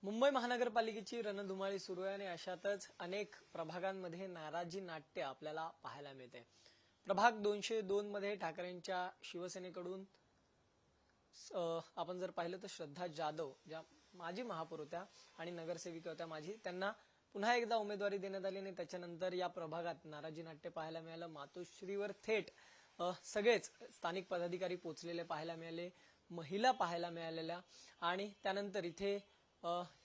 मुंबई महानगरपालिकेची रणधुमाळी सुरू आहे आणि अशातच अनेक प्रभागांमध्ये नाराजी नाट्य आपल्याला पाहायला मिळते। प्रभाग 202 मध्ये ठाकरेंच्या शिवसेनेकडून आपण जर पाहिलं तर श्रद्धा जाधव ज्या माजी महापौर होत्या आणि नगरसेविका होत्या माजी, त्यांना पुन्हा एकदा उमेदवारी देण्यात आली आणि त्याच्यानंतर या प्रभागात नाराजी नाट्य पाहायला मिळालं। मातोश्रीवर थेट सगळेच स्थानिक पदाधिकारी पोहोचलेले पाहायला मिळाले, महिला पाहायला मिळालेल्या आणि त्यानंतर इथे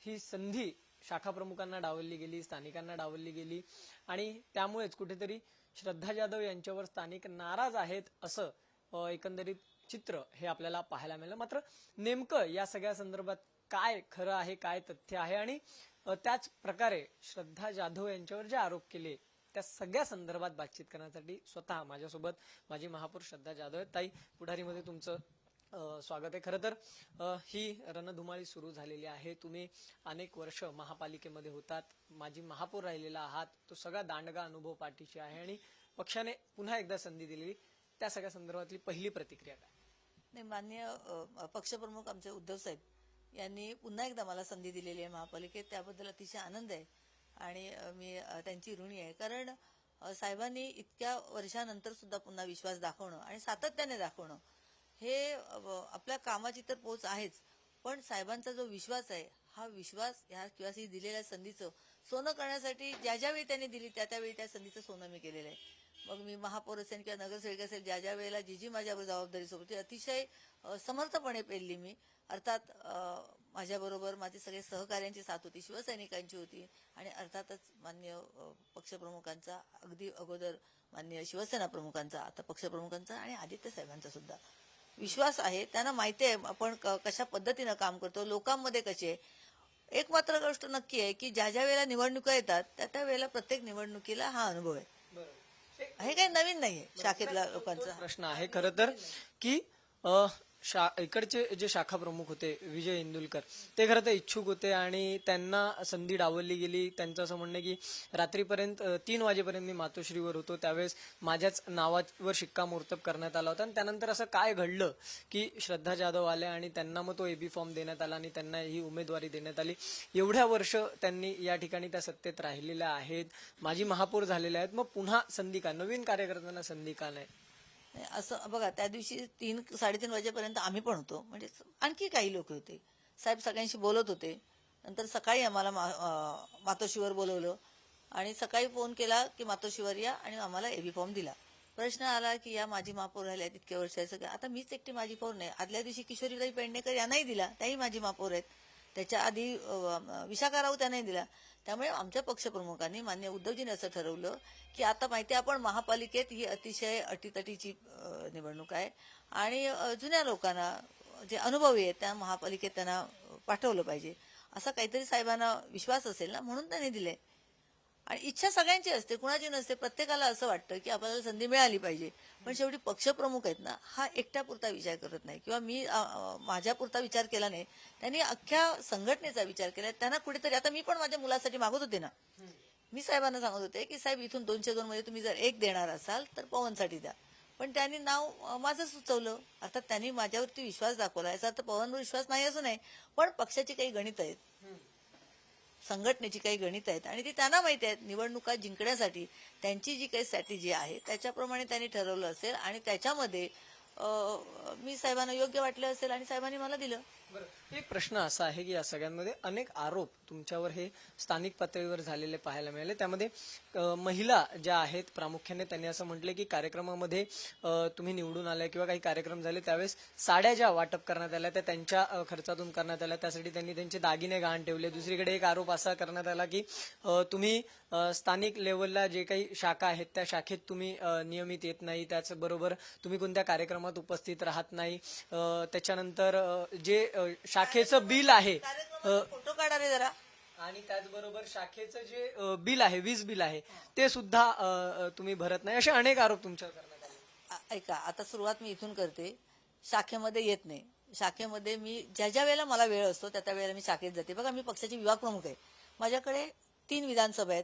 ही संधी शाखा प्रमुखांना डावलली गेली, स्थानिकांना डावलली गेली आणि त्यामुळेच कुठेतरी श्रद्धा जाधव यांच्यावर स्थानिक नाराज आहेत असं एकंदरीत चित्र हे आपल्याला पाहायला मिळालं। मात्र नेमकं या सगळ्या संदर्भात काय खरं आहे, काय तथ्य आहे आणि त्याच प्रकारे श्रद्धा जाधव यांच्यावर जे आरोप केले त्या सगळ्या संदर्भात बातचीत करण्यासाठी स्वतः माझ्यासोबत माजी महापौर श्रद्धा जाधव आहेत। ताई, पुढारीमध्ये तुमचं स्वागत आहे। खरं तर ही रणधुमाळी सुरू झालेली आहे। तुम्ही अनेक वर्ष महापालिकेमध्ये होतात, माजी महापौर राहिलेला आहात, तो सगळा दांडगा अनुभव पाठीशी आहे आणि पक्षाने पुन्हा एकदा संधी दिलेली, त्या सगळ्या संदर्भातली पहिली प्रतिक्रिया काय? नाही, माननीय पक्षप्रमुख आमचे उद्धव साहेब यांनी पुन्हा एकदा मला संधी दिलेली आहे महापालिकेत, त्याबद्दल अतिशय आनंद आहे आणि मी त्यांची ऋणी आहे। कारण साहेबांनी इतक्या वर्षानंतर सुद्धा पुन्हा विश्वास दाखवणं आणि सातत्याने दाखवणं हे आपल्या कामाची तर पोच आहेच, पण साहेबांचा जो विश्वास आहे हा विश्वास ह्या किंवा दिलेल्या संधीचं सोनं करण्यासाठी ज्या ज्यावेळी त्यांनी दिली त्या त्यावेळी त्या संधीचं सोनं मी केलेलं आहे। मग मी महापौर असेल किंवा नगरसेविका असेल, ज्या ज्या वेळेला जी माझ्यावर जबाबदारी सोबत अतिशय समर्थपणे पेलली मी। अर्थात माझ्याबरोबर माझे सगळे सहकार्यांची साथ होती, शिवसैनिकांची होती आणि अर्थातच माननीय पक्षप्रमुखांचा, अगदी अगोदर माननीय शिवसेना प्रमुखांचा, आता पक्षप्रमुखांचा आणि आदित्य साहेबांचा सुद्धा विश्वास आहे। त्यांना माहिती आहे आपण कशा पद्धतीनं काम करतो, लोकांमध्ये कसे आहे। एक मात्र गोष्ट नक्की आहे की ज्या ज्या वेळेला निवडणुका येतात त्या त्या वेळेला प्रत्येक निवडणुकीला हा अनुभव आहे, हे काही नवीन नाहीये शाखेतल्या लोकांचा प्रश्न आहे। खरं तर की इकडचे जे शाखा प्रमुख होते विजय इंदुलकर, ते खरं तर इच्छुक होते आणि त्यांना संधी डावलली गेली। त्यांचं असं म्हणणं की रात्रीपर्यंत 3 वाजेपर्यंत मी मातोश्रीवर होतो, त्यावेळेस माझ्याच नावावर शिक्कामोर्तब करण्यात आला होता आणि त्यानंतर असं काय घडलं की श्रद्धा जाधव आल्या आणि त्यांना मग तो एबी फॉर्म देण्यात आला आणि त्यांना ही उमेदवारी देण्यात आली। एवढ्या वर्ष त्यांनी या ठिकाणी त्या सत्तेत राहिलेल्या आहेत, माजी महापौर झालेले आहेत, मग पुन्हा संधी का, नवीन कार्यकर्त्यांना संधी का नाही? असं बघा, त्या दिवशी 3-3:30 वाजेपर्यंत आम्ही पण होतो, म्हणजे आणखी काही लोक होते, साहेब सगळ्यांशी बोलत होते। नंतर सकाळी आम्हाला मातोश्रीवर बोलवलं आणि सकाळी फोन केला की मातोश्रीवर या आणि आम्हाला एबी फॉर्म दिला। प्रश्न आला की या माझी महापौर राहिल्या इतक्या वर्षाचं, आता मीच एकटी माझी पौर नाही, आदल्या दिवशी किशोरीताई पेडणेकर यांनाही दिला, त्याही माझी महापौर आहेत, त्याच्या आधी विशाखा राऊत यांनाही दिला। त्यामुळे आमच्या पक्षप्रमुखांनी माननीय उद्धवजींनी असं ठरवलं की आता माहिती आपण महापालिकेत ही अतिशय अटीतटीची निवडणूक आहे आणि जुन्या लोकांना जे अनुभवी आहेत त्या महापालिकेत त्यांना पाठवलं पाहिजे, असा काहीतरी साहेबांना विश्वास असेल ना, म्हणून त्यांनी दिले। आणि इच्छा सगळ्यांची असते, कुणाची नसते, प्रत्येकाला असं वाटतं की आपल्याला संधी मिळाली पाहिजे, पण शेवटी पक्षप्रमुख आहेत ना, हा एकट्यापुरता विचार करत नाही किंवा मी माझ्यापुरता विचार केला नाही, त्यांनी अख्ख्या संघटनेचा विचार केला। त्यांना कुठेतरी, आता मी पण माझ्या मुलासाठी मागत होते ना, मी साहेबांना सांगत होते की साहेब इथून 202 मध्ये तुम्ही जर 1 देणार असाल तर पवनसाठी द्या, पण त्यांनी नाव माझं सुचवलं। अर्थात त्यांनी माझ्यावरती विश्वास दाखवला, याचा अर्थ पवनवर विश्वास नाही असं नाही, पण पक्षाची काही गणित आहेत, संघटनेची काही गणित आहेत आणि ती त्यांना माहिती आहेत। निवडणुका जिंकण्यासाठी त्यांची जी काही स्ट्रॅटेजी आहे त्याच्याप्रमाणे त्यांनी ठरवलं असेल आणि त्याच्यामध्ये मी साहेबांना योग्य वाटलं असेल आणि साहेबांनी मला दिलं। एक प्रश्न असा आहे की या सगळ्यांमध्ये अनेक आरोप तुमच्यावर हे स्थानिक पातळीवर झालेले पाहायला मिळाले। त्यामध्ये महिला ज्या आहेत प्रामुख्याने, त्यांनी असं म्हटलं की कार्यक्रमामध्ये तुम्ही निवडून आल्या किंवा काही कार्यक्रम झाले त्यावेळेस साड्या ज्या वाटप करण्यात आल्या त्या त्यांच्या खर्चातून करण्यात आल्या, त्यासाठी त्यांनी त्यांचे दागिने गहाण ठेवले। दुसरीकडे एक आरोप असा करण्यात आला की तुम्ही स्थानिक लेवलला जे काही शाखा आहेत त्या शाखेत तुम्ही नियमित येत नाही, त्याचबरोबर तुम्ही कोणत्या कार्यक्रमात उपस्थित राहत नाही। त्याच्यानंतर जे शाखेचं बिल आहे, फोटो काढा रे जरा, आणि त्याचबरोबर शाखेचं जे बिल आहे, वीज बिल आहे, ते सुद्धा तुम्ही भरत नाही, असे अनेक आरोप तुमच्यावर करण्यात आले। ऐका, आता सुरुवात मी इथून करते, शाखेमध्ये येत नाही, शाखेमध्ये मी ज्या ज्या वेळेला मला वेळ असतो त्या त्या वेळेला मी शाखेत जाते। बघा, मी पक्षाची विभाग प्रमुख आहे, माझ्याकडे 3 विधानसभा आहेत,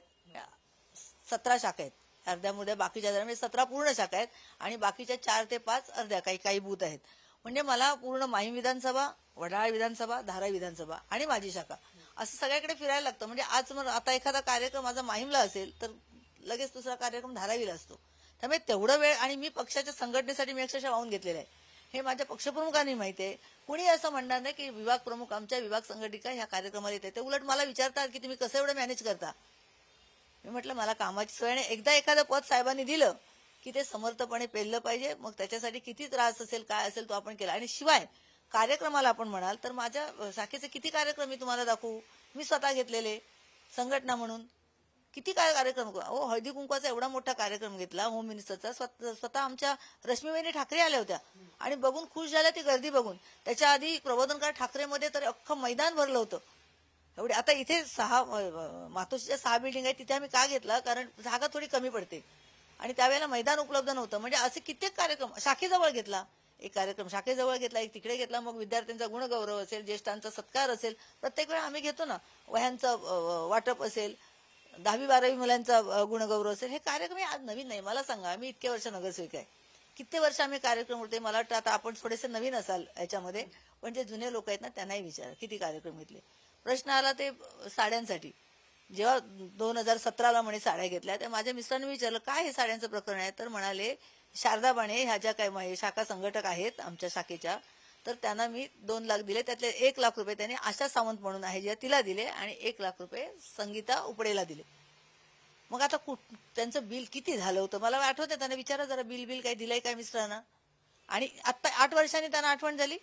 17 शाखा आहेत, अर्ध्या मुर्ध्या बाकीच्या दरम्यान 17 पूर्ण शाखा आहेत आणि बाकीच्या 4 ते 5 अर्ध्या काही बूथ आहेत। म्हणजे मला पूर्ण माहीम विधानसभा, वडाळा विधानसभा, धारावी विधानसभा आणि माझी शाखा असं सगळ्याकडे फिरायला लागतं. म्हणजे आज मग आता एखादा कार्यक्रम माझा माहीमला असेल तर लगेच दुसरा कार्यक्रम धारावीला असतो. त्यामुळे तेवढा वेळ आणि मी पक्षाच्या संघटनेसाठी मी अक्षरशः वाहून घेतलेलं आहे. हे माझ्या पक्षप्रमुखांनी माहिती आहे. कुणी असं म्हणणार नाही की विभाग प्रमुख आमच्या विभाग संघटिका ह्या कार्यक्रमाला येते. ते उलट मला विचारतात की तुम्ही कसं एवढं मॅनेज करता. मी म्हटलं मला कामाची सवय नाही. एकदा एखादं पद साहेबांनी दिलं की ते समर्थपणे पेललं पाहिजे. मग त्याच्यासाठी किती त्रास असेल काय असेल तो आपण केला. आणि शिवाय कार्यक्रमाला आपण म्हणाल तर माझ्या शाखेचे किती कार्यक्रम मी तुम्हाला दाखवू. मी स्वतः घेतलेले संघटना म्हणून किती काय कार्यक्रम. हळदी कुंकवाचा एवढा मोठा कार्यक्रम घेतला होम मिनिस्टरचा. स्वतः आमच्या रश्मीबाई ठाकरे आल्या होत्या आणि बघून खुश झाल्या ती गर्दी बघून. त्याच्या आधी प्रबोधनकार ठाकरेमध्ये तर अख्खं मैदान भरलं होतं. एवढे आता इथे मातोश्रीच्या 6 बिल्डिंग आहे. तिथे आम्ही का घेतला कारण जागा थोडी कमी पडते आणि त्यावेळेला मैदान उपलब्ध नव्हतं. म्हणजे असे कित्येक कार्यक्रम शाखेजवळ घेतला. एक कार्यक्रम शाखेजवळ घेतला, एक तिकडे घेतला. मग विद्यार्थ्यांचा गुणगौरव असेल, ज्येष्ठांचा सत्कार असेल. प्रत्येक वेळा आम्ही घेतो ना. वह्यांचं वाटप असेल, 10वी-12वी मुलांचा गुणगौरव असेल. हे कार्यक्रम हे आज नवीन नाही. मला सांगा, आम्ही इतके वर्ष नगरसेविका आहे. किती वर्ष आम्ही कार्यक्रम होते. मला वाटतं आता आपण थोडेसे नवीन असाल याच्यामध्ये, पण जे जुने लोक आहेत ना त्यांनाही विचारा किती कार्यक्रम घेतले. प्रश्न आला ते साड्यांसाठी. जेव्हा 2017ला म्हणे साड्या घेतल्या तर माझ्या मिस्टरांनी विचारलं काय हे साड्यांचं प्रकरण आहे. तर म्हणाले शारदा बाणे ह्या ज्या काही शाखा संघटक आहेत आमच्या शाखेच्या, तर त्यांना मी 2 लाख दिले. त्यातले 1 लाख रुपये त्यांनी आशा सावंत म्हणून आहे ज्या तिला दिले आणि 1 लाख रुपये संगीता उपडेला दिले. मग आता त्यांचं बिल किती झालं होतं मला आठवतं. त्यांना विचारा जरा बिल काही दिलंय काय मिस्टरांना. आणि आता 8 वर्षांनी त्यांना आठवण झाली.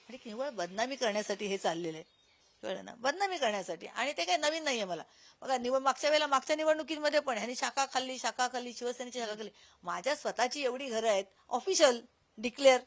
आणि केवळ बदनामी करण्यासाठी हे चाललेलं आहे. कळलं ना, बदनामी करण्यासाठी. आणि ते काही नवीन नाहीये मला. बघा मागच्या वेळेला मागच्या निवडणुकीमध्ये पण ह्यांनी शाखा खाल्ली शिवसेनेची शाखा खाल्ली. माझ्या स्वतःची एवढी घरं आहेत ऑफिशियल डिक्लेअर.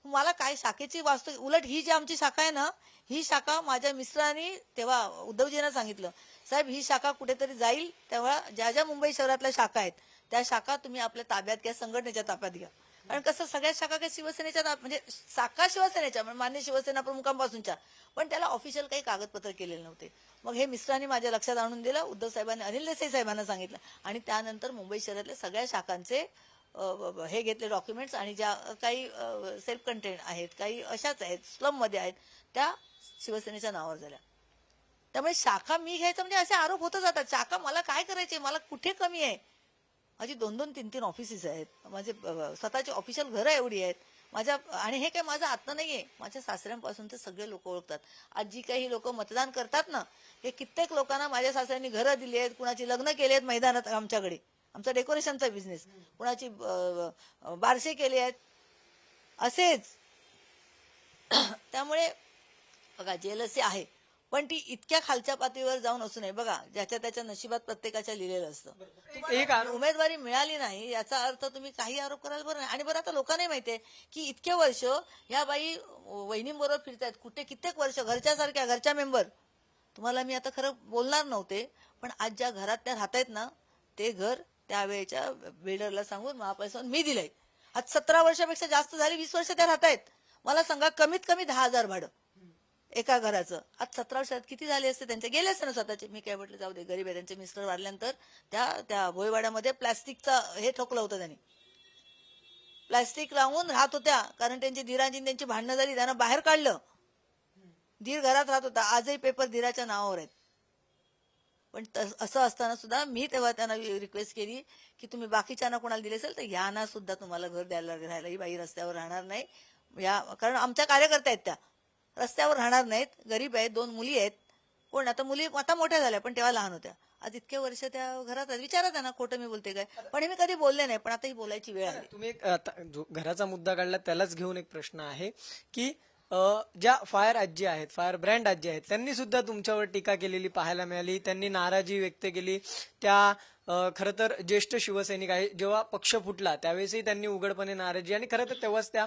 मला काय शाखेची वास्तू. उलट ही जी आमची शाखा आहे ना, ही शाखा माझ्या मिस्टरांनी तेव्हा उद्धवजींना सांगितलं साहेब ही शाखा कुठेतरी जाईल तेव्हा ज्या ज्या मुंबई शहरातल्या शाखा आहेत त्या शाखा तुम्ही आपल्या ताब्यात घ्या, संघटनेच्या ताब्यात घ्या. कारण कसं सगळ्या शाखा काही शिवसेनेच्या म्हणजे शाखा शिवसेनेच्या मान्य शिवसेना प्रमुखांपासूनच्या, पण त्याला ऑफिशियल काही कागदपत्र केलेले नव्हते. मग हे मिस्टरांनी माझ्या लक्षात आणून दिलं. उद्धव साहेबांनी अनिल देसाई साहेबांना सांगितलं आणि त्यानंतर मुंबई शहरातल्या सगळ्या शाखांचे हे घेतले डॉक्युमेंट्स. आणि ज्या काही सेल्फ कंटेंट आहेत, काही अशाच आहेत स्लम मध्ये आहेत, त्या शिवसेनेच्या नावावर झाल्या. त्यामुळे शाखा मी घ्यायचं म्हणजे असे आरोप होत जातात. शाखा मला काय करायचे, मला कुठे कमी आहे. माझी 2-2, 3-3 ऑफिसेस आहेत. माझे स्वतःची ऑफिशियल घरं एवढी आहेत माझ्या. आणि हे काय माझं आत्ता नाहीये, माझ्या सासऱ्यांपासून ते सगळे लोक ओळखतात. आज जी काही लोक मतदान करतात ना, हे कित्येक लोकांना माझ्या सासऱ्यांनी घरं दिली आहेत, कुणाची लग्न केली आहेत मैदानात आमच्याकडे, आमचा डेकोरेशनचा बिझनेस, कुणाची बारसे केले आहेत असेच. त्यामुळे बघा जेलसी आहे, पण ती इतक्या खालच्या पातळीवर जाऊन असू नये. बघा ज्याच्या त्याच्या नशिबात प्रत्येकाच्या लिहिलेलं असतं. एक उमेदवारी मिळाली नाही याचा अर्थ तुम्ही काही आरोप कराल बरं नाही. आणि बरं आता लोकांनाही माहितीये की इतके वर्ष ह्या बाई वहिनींबरोबर फिरतायत, कुठे कित्येक वर्ष घरच्या सारख्या, घरच्या मेंबर. तुम्हाला मी आता खरं बोलणार नव्हते, पण आज ज्या घरात त्या राहतायत ना, ते घर त्यावेळेच्या बिल्डरला सांगून महापालिका मी दिलंय. आज 17 वर्षापेक्षा जास्त झाली, 20 वर्ष त्या राहतायत. मला सांगा कमीत कमी 10,000 भाडं एका घराचं. आज 17 वर्षात किती झाले असते त्यांचे, गेले असते ना स्वतःचे. मी काय म्हटलं जाऊ दे, गरीब आहे. त्यांचे मिस्टर वाढल्यानंतर त्या भोईवाड्यामध्ये प्लास्टिकचा हे ठोकलं होतं त्यांनी. प्लास्टिक लावून राहत होत्या कारण त्यांची धीरांची त्यांची भांडणं झाली, त्यांना बाहेर काढलं. धीर घरात राहत होता. आजही पेपर धीराच्या नावावर आहेत. पण असं असताना सुद्धा मी तेव्हा त्यांना रिक्वेस्ट केली की तुम्ही बाकीच्यांना कोणाला दिले असेल तर यांना सुद्धा तुम्हाला घर द्यायला राहायला. ही बाई रस्त्यावर राहणार नाही या, कारण आमच्या कार्यकर्त्या आहेत, त्या रस्त्यावर राहणार नाहीत. गरीब आहेत, 2 मुली आहेत. कोण आता मुली आता मोठ्या झाल्या पण तेव्हा लहान होत्या. आज इतके वर्ष त्या घरात विचारा त्यांना खोटं मी बोलते काय, पण मी कधी बोलले नाही. पण आता ही बोलायची वेळ आली. तुम्ही जो घराचा मुद्दा काढला त्यालाच घेऊन एक प्रश्न आहे की ज्या फायर आजी आहेत, फायर ब्रँड आजी आहेत, त्यांनी सुद्धा तुमच्यावर टीका केलेली पाहायला मिळाली. त्यांनी नाराजी व्यक्त केली. त्या खरं तर ज्येष्ठ शिवसैनिक आहे, जेव्हा पक्ष फुटला त्यावेळेसही त्यांनी उघडपणे नाराजी, आणि खरं तर तेव्हाच त्या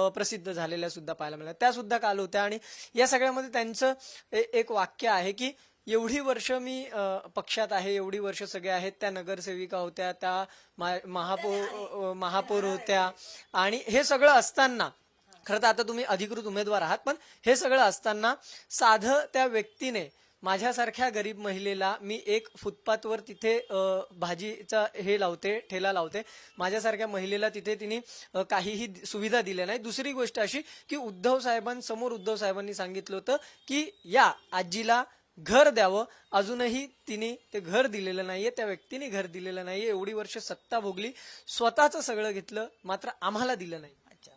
प्रसिद्ध झालेल्या सुद्धा पाहायला मिळाल्या. त्या सुद्धा काल होत्या. आणि या सगळ्यामध्ये त्यांचं एक वाक्य आहे की एवढी वर्ष मी पक्षात आहे, एवढी वर्ष सगळे आहेत, त्या नगरसेविका होत्या, त्या महापौर होत्या, आणि हे सगळं असताना खरं तर आता तुम्ही अधिकृत उमेदवार आहात, पण हे सगळं असताना साधं त्या व्यक्तीने माझ्यासारख्या गरीब महिलेला मी एक फुटपाथवर तिथे भाजीचा हे लावते, ठेला लावते, माझ्यासारख्या महिलेला तिथे तिने काहीही सुविधा दिल्या नाही. दुसरी गोष्ट अशी की उद्धव साहेबांनी सांगितलं होतं की या आजीला घर द्यावं, अजूनही तिने ते घर दिलेलं नाहीये, त्या व्यक्तीने घर दिलेलं नाहीये. एवढी वर्ष सत्ता भोगली, स्वतःचं सगळं घेतलं, मात्र आम्हाला दिलं नाही. अच्छा.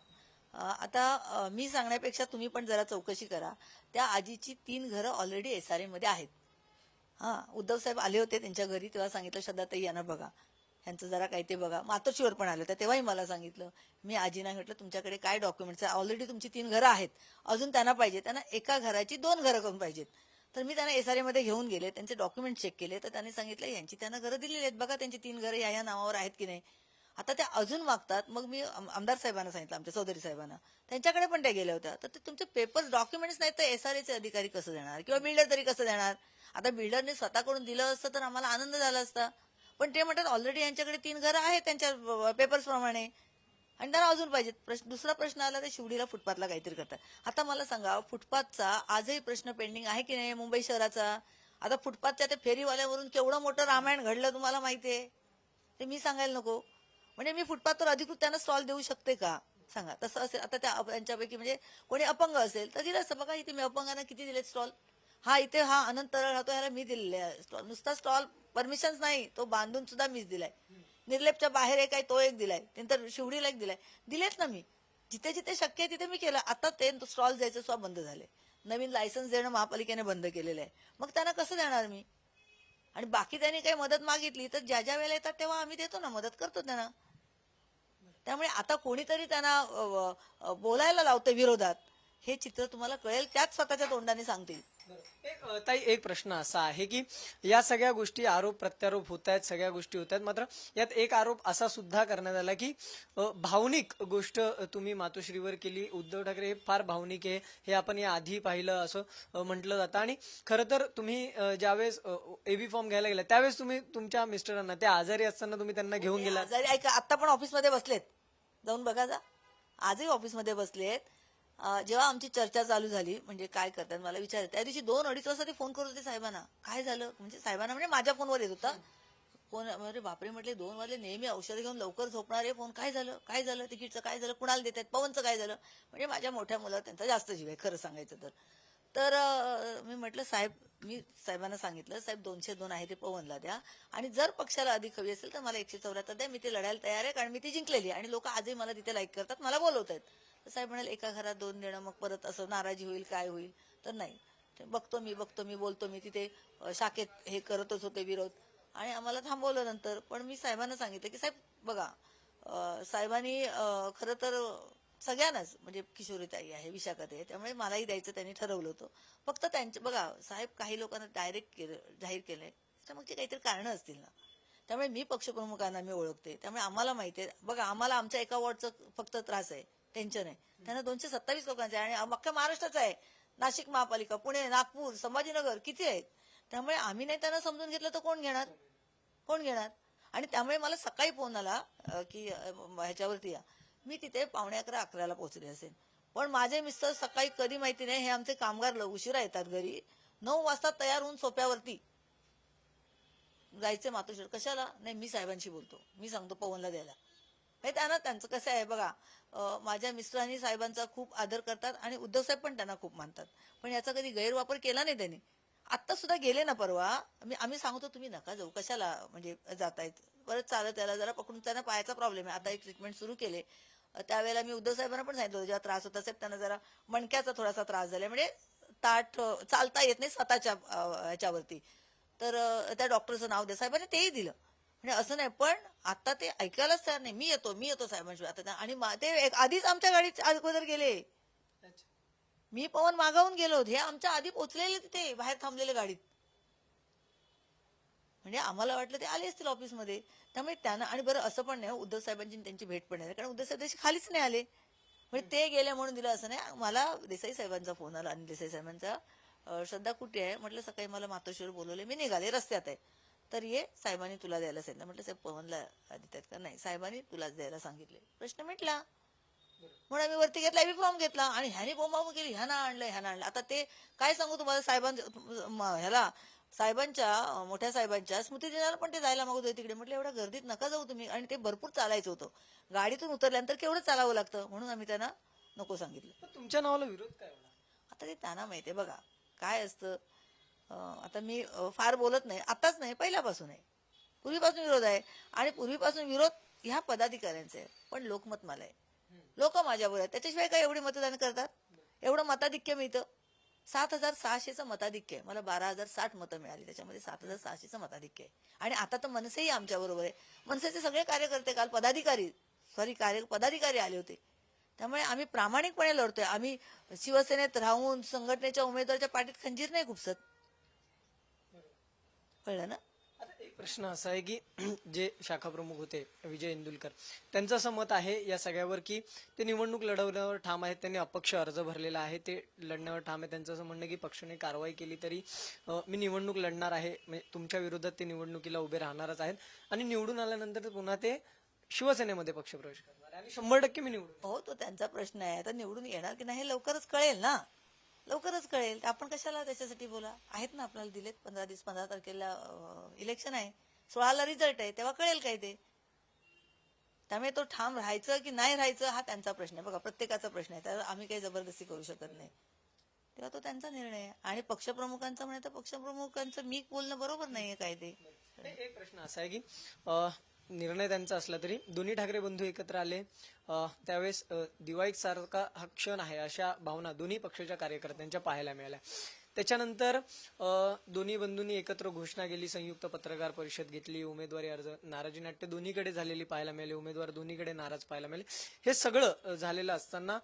आता मी सांगण्यापेक्षा तुम्ही पण जरा चौकशी करा. त्या आजीची 3 घरं ऑलरेडी SRA मध्ये आहेत. उद्धव साहेब आले होते त्यांच्या घरी, तेव्हा सांगितलं श्रद्धाताई यांना बघा, ह्यांचं जरा काही ते बघा. मातोश्रीवर पण आले होते, तेव्हाही मला सांगितलं. मी आजीना म्हटलं तुमच्याकडे काय डॉक्युमेंट्स आहे, ऑलरेडी तुमची 3 घरं आहेत, अजून त्यांना पाहिजे, त्यांना एका घराची 2 घरं करून पाहिजेत. तर मी त्यांना SRA मध्ये घेऊन गेले, त्यांचे डॉक्युमेंट चेक केले, तर त्यांनी सांगितलं यांची त्यांना घरं दिलेली आहेत, बघा त्यांची 3 घरं या नावावर आहेत की नाही. आता त्या अजून मागतात. मग मी आमदार साहेबांना सांगितलं, आमच्या चौधरी साहेबांना, त्यांच्याकडे पण त्या गेल्या होत्या. तर ते तुमचे पेपर्स डॉक्युमेंट्स नाहीत तर SRAचे अधिकारी कसं देणार, किंवा बिल्डर तरी कसं देणार. आता बिल्डरने स्वतःकडून दिलं असतं तर आम्हाला आनंद झाला असता, पण ते म्हणतात ऑलरेडी यांच्याकडे 3 घरं आहेत त्यांच्या पेपर्स प्रमाणे आणि त्यांना अजून पाहिजेत. दुसरा प्रश्न आला ते शिवडीला फुटपाथला काहीतरी करतात. आता मला सांगा, फुटपाथचा आजही प्रश्न पेंडिंग आहे की नाही मुंबई शहराचा. आता फुटपाथच्या त्या फेरीवाल्यावरून केवढं मोठं रामायण घडलं तुम्हाला माहितीये, ते मी सांगायला नको. म्हणजे मी फुटपाथवर अधिकृत त्यांना स्टॉल देऊ शकते का सांगा. तसं असेल, आता त्यांच्यापैकी म्हणजे कोणी अपंग असेल तर दिलं असतं. बघा इथे मी अपंगांना किती दिलेत स्टॉल. इथे अनंत राहतो, ह्याला मी दिलेले स्टॉल. नुसता स्टॉल परमिशन नाही, तो बांधून सुद्धा मीच दिलाय. निर्लेपच्या बाहेर एक आहे तो एक दिलाय, नंतर शिवडीला एक दिलाय. दिलेत ना मी, जिथे जिथे शक्य आहे तिथे मी केलं. आता ते स्टॉल द्यायचं सुद्धा बंद झाले, नवीन लायसन्स देणं महापालिकेने बंद केलेलं आहे. मग त्यांना कसं देणार मी. आणि बाकी त्यांनी काही मदत मागितली तर ज्या ज्या वेळेला येतात तेव्हा आम्ही देतो ना, मदत करतो त्यांना. त्यामुळे आता कोणीतरी त्यांना बोलायला लावतं विरोधात, हे चित्र तुम्हाला कळेल, त्याच स्वतःच्या तोंडाने सांगतील. ताई, एक प्रश्न असा आहे की या सगळ्या गोष्टी आरोप प्रत्यारोप होत आहेत, सगळ्या गोष्टी होत आहेत, मात्र यात एक आरोप असा सुद्धा करण्यात आला की भावनिक गोष्ट तुम्ही मातोश्रीवर केली. उद्धव ठाकरे हे फार भावनिक आहे, हे आपण या आधी पाहिलं असं म्हटलं जातं. आणि खरं तर तुम्ही ज्यावेळेस एबी फॉर्म घ्यायला गेला त्यावेळेस तुम्ही तुमच्या मिस्टरांना, त्या आजारी असताना तुम्ही त्यांना घेऊन गेला. आजारी ऐका, आता पण ऑफिसमध्ये बसलेत, जाऊन बघा जा, आजही ऑफिसमध्ये बसलेत. जेव्हा आमची चर्चा चालू झाली, म्हणजे काय करतात मला विचारत, त्या दिवशी 2-2:30 वाजता ते फोन करत होते साहेबांना. काय झालं म्हणजे साहेबांना, म्हणजे माझ्या फोनवर येत होता फोन. अरे बापरे म्हटले, 2 वाजले, नेहमी औषध घेऊन लवकर झोपणारे, फोन काय झालं, काय झालं, तिकीटचं काय झालं, कुणाला देतात, पवनचं काय झालं. म्हणजे माझ्या मोठ्या मुलावर त्यांचा जास्त जीव आहे खरं सांगायचं तर. तर मी म्हटलं साहेब, मी साहेबांना सांगितलं साहेब 202 आहे ते पवनला द्या, आणि जर पक्षाला अधिक हवी असेल तर मला 174 द्या, मी ते लढायला तयार आहे, कारण मी ती जिंकलेली आणि लोक आजही मला तिथे लाईक करतात, मला बोलवत आहेत. तर साहेब म्हणाले एका घरात 2 देणं, मग परत असं नाराजी होईल, काय होईल. तर नाही, बघतो मी बोलतो मी. तिथे शाखेत हे करतच होते विरोध आणि आम्हाला थांबवलं नंतर. पण मी साहेबांना सांगितलं की साहेब बघा, साहेबांनी खरं तर सगळ्यांनाच, म्हणजे किशोरीताई आहे, विशाखात आहे, त्यामुळे मलाही द्यायचं त्यांनी ठरवलं होतं. फक्त त्यांचे बघा साहेब, काही लोकांना डायरेक्ट जाहीर केलंय, त्याच्यामागची काहीतरी कारणं असतील ना. त्यामुळे मी पक्षप्रमुखांना मी ओळखते, त्यामुळे आम्हाला माहिती आहे. बघा, आम्हाला आमच्या एका वॉर्डचं फक्त त्रास आहे, टेन्शन आहे. त्यांना 227 लोकांचे आहे आणि अख्ख्या महाराष्ट्राचं आहे. नाशिक महापालिका, पुणे, नागपूर, संभाजीनगर किती आहेत. त्यामुळे आम्ही नाही त्यांना समजून घेतलं तर कोण घेणार. आणि त्यामुळे मला सकाळी फोन आला की ह्याच्यावरती या. मी तिथे 11:45-11 पोहोचले असेल, पण माझे मिस्टर सकाळी कधी माहिती नाही, हे आमचे कामगार उशिरा येतात घरी, 9 वाजता तयार होऊन सोप्यावरती जायचे मातोश्रीवर. कशाला नाही, मी साहेबांशी बोलतो, मी सांगतो पवनला द्यायला. हे त्यांना, त्यांचं कसं आहे बघा, माझ्या मिस्टरांनी साहेबांचा खूप आदर करतात आणि उद्धव साहेब पण त्यांना खूप मानतात, पण याचा कधी गैरवापर केला नाही त्यांनी. आता सुद्धा गेले ना परवा, आम्ही सांगतो तुम्ही नका जाऊ, कशाला म्हणजे जातायत, परत चालत त्याला जरा पकडून, त्यांना पायाचा प्रॉब्लेम आहे, आता एक ट्रीटमेंट सुरू केले. त्यावेळेला मी उद्धव साहेबांना पण सांगितलं होतं, जेव्हा त्रास होता साहेब त्यांना जरा मणक्याचा थोडासा त्रास झाला, म्हणजे ताट चालता येत नाही स्वतःच्या ह्याच्यावरती. तर त्या डॉक्टरचं नाव द्या, साहेबांनी तेही दिलं. म्हणजे असं नाही, पण आता ते ऐकायलाच तयार नाही. मी येतो साहेबांशी आता. आणि ते आधीच आमच्या गाडीत अगोदर गेले, मी पवन मागावून गेलो, हे आमच्या आधी पोहोचलेले तिथे बाहेर थांबलेले गाडीत. म्हणजे आम्हाला वाटलं ते आले असतील ऑफिसमध्ये. त्यामुळे त्यांना, आणि बरं असं पण नाही उद्धव साहेबांची त्यांची भेट पण नाही, कारण उद्धव साहेब त्याशी खालीच नाही आले, म्हणजे ते गेले म्हणून दिलं असं नाही. मला देसाई साहेबांचा फोन आला, आणि देसाई साहेबांचा, श्रद्धा कुठे आहे म्हटलं, सकाळी मला मातोश्रीवर बोलवले, मी निघाले, रस्त्यात आहे, तर ये, साहेबांनी तुला द्यायला सांगितलं. म्हटलं साहेब पवनला देतात का, नाही साहेबांनी तुलाच द्यायला सांगितले. प्रश्न मिटला. म्हणून आम्ही वरती घेतला, आम्ही फॉर्म घेतला आणि ह्याने बोंबाबोंब केली, ह्यानं आणलं. आता ते काय सांगू तुम्हाला, ह्याला साहेबांच्या मोठ्या साहेबांच्या स्मृती दिनाला पण ते जायला मागत होते तिकडे. म्हटलं एवढ्या गर्दीत नका जाऊ तुम्ही, आणि ते भरपूर चालायचं होतं. गाडीतून उतरल्यानंतर केवढं चालावं लागतं, म्हणून आम्ही त्यांना नको सांगितलं. पण तुमच्या नावाला विरोध काय होणार? आता ते त्यांना माहितीये. बघा काय असतं, आता मी फार बोलत नाही, आताच नाही, पहिल्यापासून आहे, पूर्वीपासून विरोध आहे. आणि पूर्वीपासून विरोध ह्या पदाधिकाऱ्यांचा आहे, पण लोकमत मला आहे, लोक माझ्यावर आहेत. त्याच्याशिवाय काय एवढी मतदान करतात, एवढं मताधिक्य मिळतं. 7,600चं मताधिक्य आहे, मला 12,060 मतं मिळाली, त्याच्यामध्ये 7,600चं मताधिक्य आहे. आणि आता तर मनसेही आमच्या बरोबर आहे. मनसेचे सगळे कार्यकर्ते काल पदाधिकारी आले होते. त्यामुळे आम्ही प्रामाणिकपणे लढतोय. आम्ही शिवसेनेत राहून संघटनेच्या उमेदवाराच्या पाठीत खंजीर नाही खुपसत. कळलं ना? आता एक प्रश्न असा आहे की जे शाखा प्रमुख होते विजय इंदुलकर, त्यांचं असं मत आहे या सगळ्यावर की ते निवडणूक लढवण्यावर ठाम आहेत, त्यांनी अपक्ष अर्ज भरलेला आहे, ते लढण्यावर ठाम आहे. त्यांचं असं म्हणणं की पक्षाने कारवाई केली तरी मी निवडणूक लढणार आहे, म्हणजे तुमच्या विरोधात ते निवडणुकीला उभे राहणारच आहेत, आणि निवडून आल्यानंतर पुन्हा ते शिवसेनेमध्ये पक्षप्रवेश करणार आहे आणि 100% मी निवडून. हो, तो त्यांचा प्रश्न आहे. आता निवडून येणार की नाही हे लवकरच कळेल ना, लवकरच कळेल. आपण कशाला त्याच्यासाठी बोला, आहेत ना आपल्याला दिलेत 15 तारखेला इलेक्शन आहे, 16ला रिझल्ट आहे, तेव्हा कळेल काय ते. त्यामुळे तो ठाम राहायचं की नाही राहायचं हा त्यांचा प्रश्न आहे. बघा, प्रत्येकाचा प्रश्न आहे, त्यावर आम्ही काही जबरदस्ती करू शकत नाही. तेव्हा तो त्यांचा निर्णय आहे. आणि पक्षप्रमुखांचा म्हणे तर पक्षप्रमुखांचं मी बोलणं बरोबर नाहीये काय ते. एक प्रश्न असा आहे की निर्णय त्यांचा असला तरी दोन्ही ठाकरे बंधू एकत्र आले त्यावेळेस दिवाळी सारखा हा क्षण आहे अशा भावना दोन्ही पक्षाच्या कार्यकर्त्यांच्या पाहायला मिळाल्या. त्याच्यानंतर दोन्ही बंधूंनी एकत्र घोषणा केली, संयुक्त पत्रकार परिषद घेतली, उमेदवारी अर्ज, नाराजी नाट्य दोन्हीकडे झालेली पाहायला मिळाली, उमेदवार दोन्हीकडे नाराज पाहायला मिळाले. हे सगळं झालेलं असताना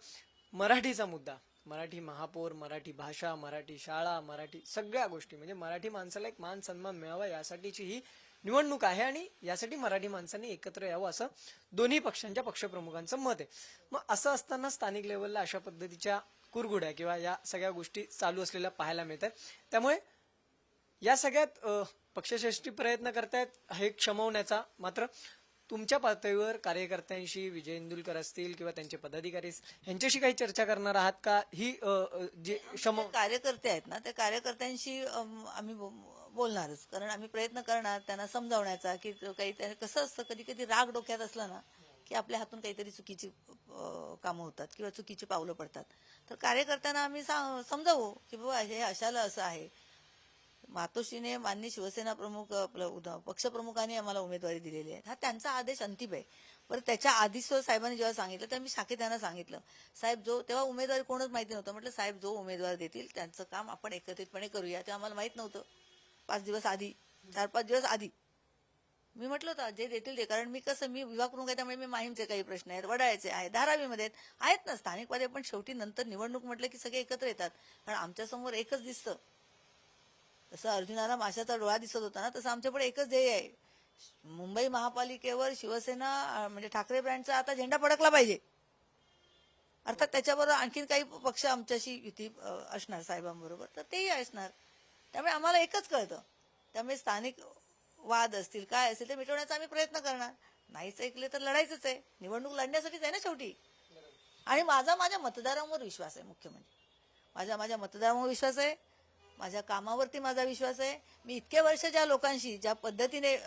मराठीचा मुद्दा, मराठी महापौर, मराठी भाषा, मराठी शाळा, मराठी सगळ्या गोष्टी, म्हणजे मराठी माणसाला एक मान सन्मान मिळावा यासाठीची ही निवडणूक आहे आणि यासाठी मराठी माणसांनी एकत्र यावं असं दोन्ही पक्षांच्या पक्षप्रमुखांचं मत आहे. मग असं असताना स्थानिक लेवलला अशा पद्धतीच्या कुरघोड्या किंवा या सगळ्या गोष्टी चालू असलेल्या पाहायला मिळतात. त्यामुळे या सगळ्यात पक्षश्रेष्ठी प्रयत्न करतायत हे क्षमवण्याचा. मात्र तुमच्या पातळीवर कार्यकर्त्यांशी, विजय इंदुलकर असतील किंवा त्यांचे पदाधिकारी यांच्याशी काही चर्चा करणार आहात का? ही जे कार्यकर्ते आहेत ना, त्या कार्यकर्त्यांशी आम्ही बोलणारच, कारण आम्ही प्रयत्न करणार त्यांना समजावण्याचा की काही कसं असतं, कधी कधी राग डोक्यात असला ना की आपल्या हातून काहीतरी चुकीची कामं होतात किंवा चुकीची पावलं पडतात. तर कार्यकर्त्यांना आम्ही समजावू की बाबा हे अशाला असं आहे. मातोश्रीने माननीय शिवसेना प्रमुख पक्षप्रमुखांनी आम्हाला उमेदवारी दिलेली आहे, हा त्यांचा आदेश अंतिम आहे. बरं, त्याच्या आधी साहेबांनी जेव्हा सांगितलं तर मी शाखेत त्यांना सांगितलं, साहेब जो तेव्हा उमेदवारी कोणच माहिती नव्हतं, म्हटलं साहेब जो उमेदवार देतील त्यांचं काम आपण एकत्रितपणे करूया. ते आम्हाला माहित नव्हतं. 4-5 दिवस आधी मी म्हटलं होतं जे देतील ते, कारण मी विभाग प्रमुख आहे, त्यामुळे मी माहीमचे काही प्रश्न आहेत, वडाळ्याचे आहेत, धारावीमध्ये आहेत ना स्थानिकमध्ये, पण शेवटी नंतर निवडणूक म्हटलं की सगळे एकत्र येतात. कारण आमच्या समोर एकच दिसतं, जसं अर्जुनाला माशाचा डोळा दिसत होता ना, तसं आमच्यापुढे एकच ध्येय आहे. मुंबई महापालिकेवर शिवसेना म्हणजे ठाकरे ब्रँडचा आता झेंडा फडकला पाहिजे. अर्थात त्याच्याबरोबर आणखीन काही पक्ष आमच्याशी युती असणार साहेबांबरोबर, तर तेही असणार. त्यामुळे आम्हाला एकच कळतं. त्यामुळे स्थानिक वाद असतील काय असेल ते मिटवण्याचा आम्ही प्रयत्न करणार. नाहीच ऐकले तर लढायचंच आहे, निवडणूक लढण्यासाठीच आहे ना शेवटी. आणि माझ्या मतदारांवर विश्वास आहे, मुख्य म्हणजे माझ्या मतदारांवर विश्वास आहे, माझ्या कामावरती माझा विश्वास आहे. मी इतके वर्ष ज्या लोकांशी ज्या पद्धतीने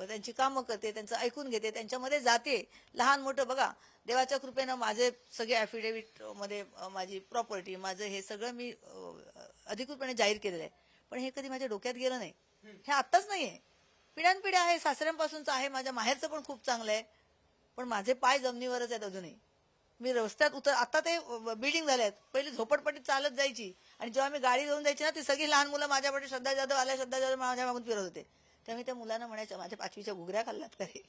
त्यांची कामं करते, त्यांचं ऐकून घेते, त्यांच्यामध्ये जाते, लहान मोठं बघा, देवाच्या कृपेनं माझे सगळे ॲफिडेव्हिट मध्ये माझी प्रॉपर्टी, माझं हे सगळं मी अधिकृतपणे जाहीर केलेलं आहे. पण हे कधी माझ्या डोक्यात गेलं नाही. हे आत्ताच नाहीये, पिढ्यानपिढ्या आहे, सासऱ्यांपासूनच आहे, माझ्या माहेरचं पण खूप चांगलं आहे. पण माझे पाय जमिनीवरच आहेत अजूनही. मी रस्त्यात आता ते बिल्डिंग झाले आहेत, पहिली झोपडपट्टीत चालत जायची, आणि जेव्हा मी गाडी घेऊन जायची ना, ती सगळी लहान मुलं माझ्याकडे श्रद्धा जाधव माझ्या मागून फिरत होते. त्यामुळे त्या मुलांना म्हणायचं, माझ्या 5वीच्या घुगऱ्या खाल्ल्यात का रे?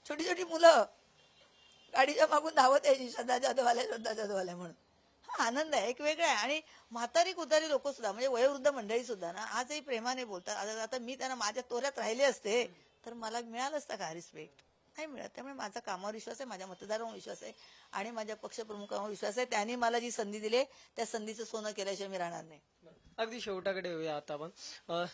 छोटी छोटी मुलं गाडीच्या मागून धावत यायची, श्रद्धा जाधव आल्या म्हणून. हा आनंद आहे, एक वेगळा आहे. आणि म्हातारी कुतारी लोक सुद्धा, म्हणजे वयोवृद्ध मंडळी सुद्धा ना, आजही प्रेमाने बोलतात. आता मी त्यांना माझ्या तोऱ्यात राहिले असते तर मला मिळालं असतं का रिस्पेक्ट? नाही मिळत. त्यामुळे माझा कामावर विश्वास आहे, माझ्या मतदारांवर विश्वास आहे, आणि माझ्या पक्षप्रमुखांवर विश्वास आहे. त्यांनी मला जी संधी दिली त्या संधीचं सोनं केल्याशिवाय मी राहणार नाही. अगदी शेवटाकडे येऊया आता आपण.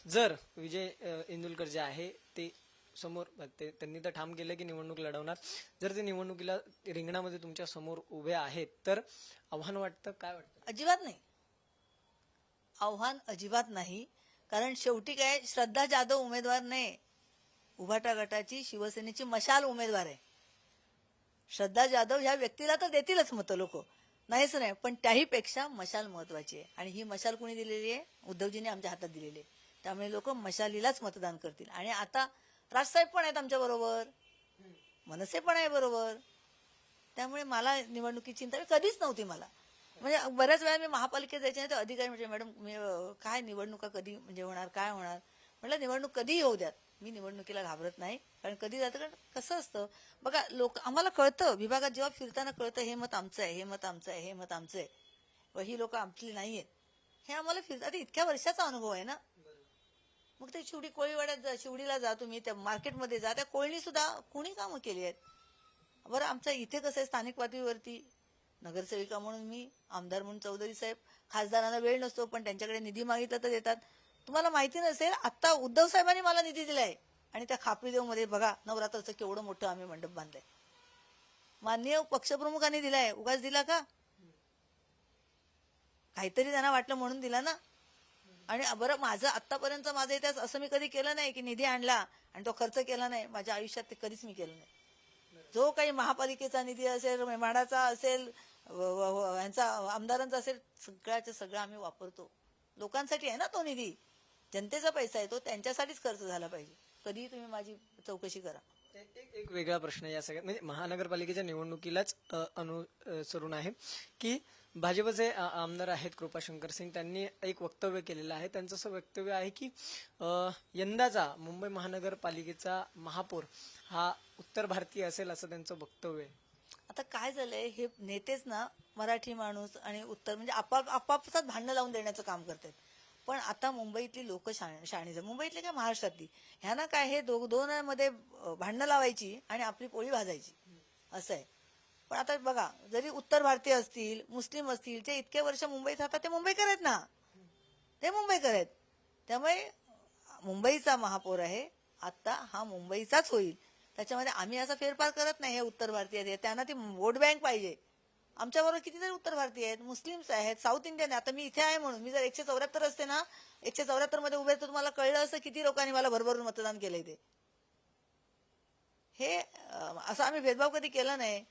जर विजय इंदुलकर जे आहे ते समोर त्यांनी तर ठाम केलं की निवडणूक लढवणार, जर ते निवडणुकीला रिंगणामध्ये तुमच्या समोर उभे आहेत तर आव्हान वाटतं, काय वाटतं? अजिबात नाही, आव्हान अजिबात नाही. कारण शेवटी काय, श्रद्धा जाधव उमेदवार नाही, उभाटा गटाची शिवसेनेची मशाल उमेदवार आहे. श्रद्धा जाधव ह्या व्यक्तीला तर देतीलच मतं लोक, नाहीच नाही, पण त्याही पेक्षा मशाल महत्वाची आहे. आणि ही मशाल कोणी दिलेली आहे? उद्धवजींनी आमच्या हातात दिलेली आहे. त्यामुळे लोक मशालीलाच मतदान करतील. आणि आता राजसाहेब पण आहेत आमच्या बरोबर, मनसे पण आहे बरोबर. त्यामुळे मला निवडणुकीची चिंता कधीच नव्हती मला. म्हणजे बऱ्याच वेळा मी महापालिकेत जायचे नाही तर अधिकारी म्हणजे मॅडम मी काय निवडणुका कधी म्हणजे होणार, काय होणार, म्हटलं निवडणूक कधीही होऊ द्यात, मी निवडणुकीला घाबरत नाही. कारण कधी जातं, कारण कसं असतं बघा, लोक आम्हाला कळतं, विभागात जेव्हा फिरताना कळतं हे मत आमचं आहे, हे मत आमचं आहे, हे मत आमचं आहे, व ही लोक आपली नाही आहेत, हे आम्हाला फिरतात. इतक्या वर्षाचा अनुभव आहे ना. मग ते शिवडी कोळीवाड्यात जा, शिवडीला जा, तुम्ही त्या मार्केटमध्ये जा, त्या कोळणी सुद्धा कोणी कामं केली आहेत. बरं आमच्या इथे कसं आहे, स्थानिक पातळीवरती नगरसेविका म्हणून मी, आमदार म्हणून चौधरी साहेब, खासदारांना वेळ नसतो पण त्यांच्याकडे निधी मागितला तर देतात. तुम्हाला माहिती नसेल, आता उद्धव साहेबांनी मला निधी दिलाय आणि त्या खापरीदेव मध्ये बघा नवरात्राचं केवढं मोठं आम्ही मंडप बांधलंय. माननीय पक्षप्रमुखांनी दिलाय, उगाच दिला का? काहीतरी त्यांना वाटलं म्हणून दिला ना. आणि बरं माझं आतापर्यंत माझं इतिहास असं मी कधी केलं नाही की निधी आणला आणि तो खर्च केला नाही. माझ्या आयुष्यात ते कधीच मी केलं नाही. जो काही महापालिकेचा निधी असेल, माडाचा असेल, यांचा आमदारांचा असेल, सगळ्याच्या सगळं आम्ही वापरतो. लोकांसाठी आहे ना तो निधी, जनतेचा पैसा आहे तो, त्यांच्यासाठीच खर्च झाला पाहिजे. कधीही तुम्ही माझी चौकशी करा. एक वेगळा प्रश्न या सगळ्यात, म्हणजे महानगरपालिकेच्या निवडणुकीलाच अनुसरून आहे की भाजपचे आमदार आहेत कृपाशंकर सिंग, त्यांनी एक वक्तव्य केलेलं आहे. त्यांचं असं वक्तव्य आहे की यंदाचा मुंबई महानगरपालिकेचा महापौर हा उत्तर भारतीय असेल, असं त्यांचं वक्तव्य आहे. आता काय झालंय, हे नेतेच ना मराठी माणूस आणि उत्तर म्हणजे आपापसात भांडणं लावून देण्याचं काम करतात. पण आता मुंबईतली लोक शाणी, मुंबईतली काय महाराष्ट्रातली, ह्यांना काय हे दोनांमध्ये भांडणं लावायची आणि आपली पोळी भाजायची असं आहे. पण आता बघा, जरी उत्तर भारतीय असतील, मुस्लिम असतील, जे इतके वर्ष मुंबईत राहतात ते मुंबईकर आहेत ना, ते मुंबईकर आहेत. त्यामुळे मुंबईचा महापौर आहे आता, हा मुंबईचाच होईल. त्याच्यामध्ये आम्ही असा फेरफार करत नाही. हे उत्तर भारतीय आहेत, त्यांना ती वोट बँक पाहिजे. आमच्याबरोबर कितीतरी उत्तर भारतीय आहेत, मुस्लिम्स आहेत, साऊथ इंडियन आहे. आता मी इथे आहे म्हणून, मी जर 174 असते ना, 174 मध्ये उभे तर तुम्हाला कळलं असं किती लोकांनी मला भरभरून मतदान केलंय ते. हे असं आम्ही भेदभाव कधी केला नाही.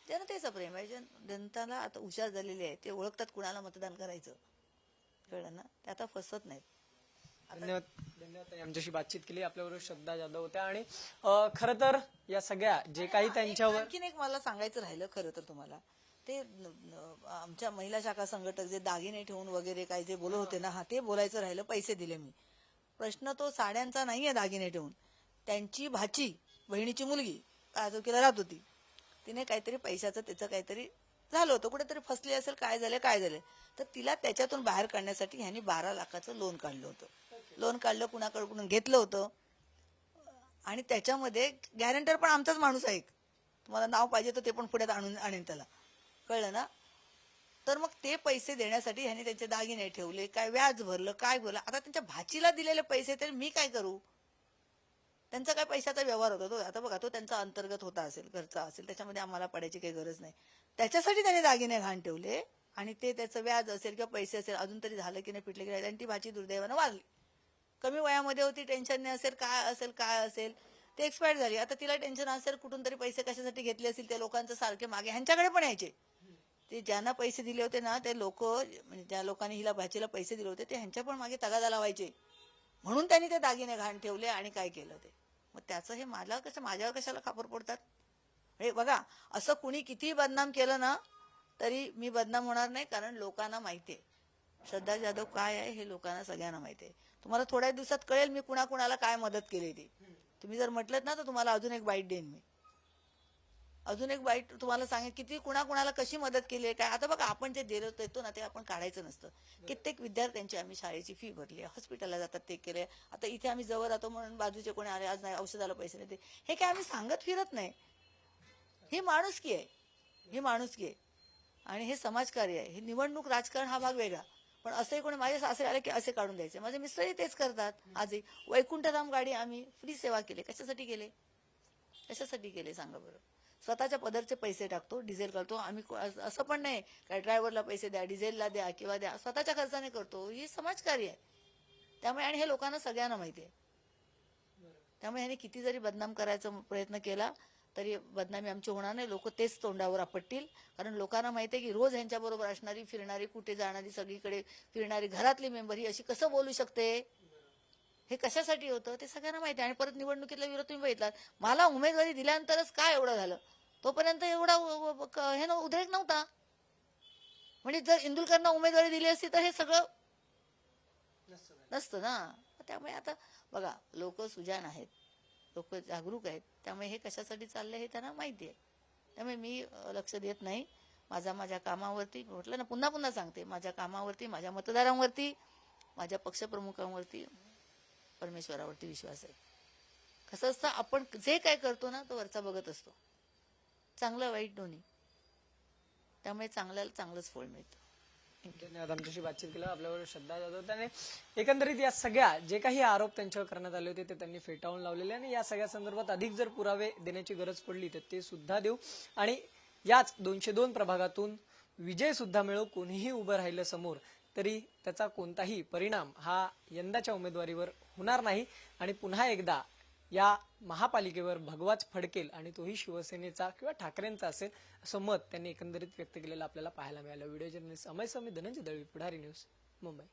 जनतेचं प्रेम आहे. जनताला आता हुशार झालेली आहे, ते ओळखतात कुणाला मतदान करायचं, कळलं ना, ते आता फसत नाहीत. धन्यवाद. धन्यवाद. आमच्याशी बातचीत केली. आपल्याबरोबर श्रद्धा जाधव होत्या. आणि खरं तर या सगळ्या जे काही त्यांच्यावर आणखीन एक मला सांगायचं राहिलं खरं तर तुम्हाला, ते आमच्या महिला शाखा संघटक जे दागिने ठेवून वगैरे काय जे बोलत होते ना, हा ते बोलायचं राहिलं. पैसे दिले मी. प्रश्न तो साड्यांचा नाहीये दागिने ठेवून. त्यांची भाची, बहिणीची मुलगी काजोकीला राहत होती, तिने काहीतरी पैशाचं त्याचं काहीतरी झालं होतं, कुठेतरी फसली असेल, काय झालं, तर तिला त्याच्यातून बाहेर काढण्यासाठी ह्यांनी 12 लाखाचं लोन काढलं होतं. लोन काढलं, कुणाकडून घेतलं होतं, आणि त्याच्यामध्ये गॅरंटर पण आमचाच माणूस आहे. तुम्हाला नाव पाहिजे तर ते पण पुढे आणेन त्याला, कळलं ना. तर मग ते पैसे देण्यासाठी ह्यांनी त्यांचे दागिने ठेवले, काय व्याज भरलं, काय भरलं. आता त्यांच्या भाचीला दिलेले पैसे तर मी काय करू, त्यांचा काय पैशाचा व्यवहार होता तो. आता बघा, तो त्यांचा अंतर्गत होता असेल, घरचा असेल, त्याच्यामध्ये आम्हाला पडायची काही गरज नाही. त्याच्यासाठी त्यांनी दागिने घाण ठेवले आणि ते त्याचं व्याज असेल किंवा पैसे असेल, अजून तरी झालं की नाही पिटले की नाही, आणि ती भाची दुर्दैवानं वारली. कमी वयामध्ये होती, टेन्शनने असेल, काय असेल, ते एक्सपायर झाली. आता तिला टेन्शन असेल, कुठून तरी पैसे कशासाठी घेतले असतील, त्या लोकांचं सारखे मागे ह्यांच्याकडे पण यायचे. ते ज्यांना पैसे दिले होते ना, ते लोक, म्हणजे ज्या लोकांनी हिला भाचीला पैसे दिले होते, ते ह्यांच्या पण मागे तगादा लावायचे. म्हणून त्यांनी ते दागिने घाण ठेवले आणि काय केलं ते. मग त्याचं हे माझ्यावर कशाला खापर पडतात. हे बघा, असं कुणी किती बदनाम केलं ना तरी मी बदनाम होणार नाही, कारण लोकांना माहिती आहे श्रद्धा जाधव काय आहे, हे लोकांना सगळ्यांना माहिती आहे. तुम्हाला थोड्या दिवसात कळेल मी कुणाकुणाला काय मदत केली ती. तुम्ही जर म्हटलं ना तर तुम्हाला अजून एक बाईट देईन मी, अजून एक बाईट तुम्हाला सांगेन किती कुणाकुणाला कशी मदत केली आहे काय. आता बघा, आपण जे देतो ना ते आपण काढायचं नसतं. कित्येक विद्यार्थ्यांची आम्ही शाळेची फी भरली, हॉस्पिटलला जातात ते केले. आता इथे आम्ही जवळ राहतो म्हणून बाजूचे कोणी आले, आज नाही औषधाला पैसे नाही, हे काय आम्ही सांगत फिरत नाही. ही माणुसकी आहे, ही माणुसकी आहे आणि हे समाजकार्य आहे. हे निवडणूक राजकारण हा भाग वेगळा, पण पण असंही कोणी माझे सासरे आले की असे काढून द्यायचे. माझे मिस्टरही तेच करतात आजही. वैकुंठधाम गाडी आम्ही फ्री सेवा केली. कशासाठी केले? कशासाठी केले सांगा बरं? स्वतःच्या पदरचे पैसे टाकतो, डिझेल करतो आम्ही. असं पण नाही काय ड्रायव्हरला पैसे द्या, डिझेलला द्या किंवा द्या, स्वतःच्या खर्चाने करतो. ही समाजकार्य आहे. त्यामुळे आणि हे लोकांना सगळ्यांना माहिती आहे. त्यामुळे ह्याने किती जरी बदनाम करायचा प्रयत्न केला तरी बदनामी आमची होणार नाही. लोक तेच तोंडावर आपटतील. कारण लोकांना माहिती आहे की रोज ह्यांच्या बरोबर असणारी, फिरणारी, कुठे जाणारी, सगळीकडे फिरणारी घरातली मेंबर ही अशी कसं बोलू शकते? हे कशासाठी होतं ते सगळ्यांना माहिती आहे. आणि परत निवडणुकीतला विरोध तुम्ही बघितलात. मला उमेदवारी दिल्यानंतरच काय एवढं झालं? तोपर्यंत एवढा हे उद्रेक नव्हता. म्हणजे जर इंदुरकरना उमेदवारी दिली असती तर हे सगळं नसतं ना. त्यामुळे आता बघा, लोक सुजाण आहेत, लोक जागरूक आहेत. त्यामुळे हे कशासाठी चाललंय हे त्यांना माहिती आहे. त्यामुळे मी लक्ष देत नाही. माझ्या कामावरती, म्हटलं ना, पुन्हा पुन्हा सांगते, माझ्या कामावरती, माझ्या मतदारांवरती, माझ्या पक्षप्रमुखांवरती, परमेश्वरावरती विश्वास आहे. कसं असतं, आपण जे काय करतो ना तो वरचा बघत असतो, चांगलं वाईट दोन्ही. त्यामुळे चांगल्याला चांगलंच फळ मिळतं. धन्यवाद. आमच्याशी बातचीत केलं. आपल्यावर श्रद्धा जाधव. त्याने एकंदरीत या सगळ्या जे काही आरोप त्यांच्यावर करण्यात आले होते ते त्यांनी फेटाळून लावलेले आणि या सगळ्या संदर्भात अधिक जर पुरावे देण्याची गरज पडली तर ते सुद्धा देऊ. आणि याच 202 प्रभागातून विजय सुद्धा मिळो, कोणीही उभं राहिलं समोर तरी त्याचा कोणताही परिणाम हा यंदाच्या उमेदवारीवर होणार नाही. आणि पुन्हा एकदा या महापालिकेवर भगवाच फडकेल आणि तोही शिवसेनेचा किंवा ठाकरेंचा असेल, असं मत त्यांनी एकंदरीत व्यक्त केलेलं आपल्याला पाहायला मिळालं. व्हिडिओ जर्नलिस्ट अमय समी, धनंजय दळवी, पुढारी न्यूज, मुंबई.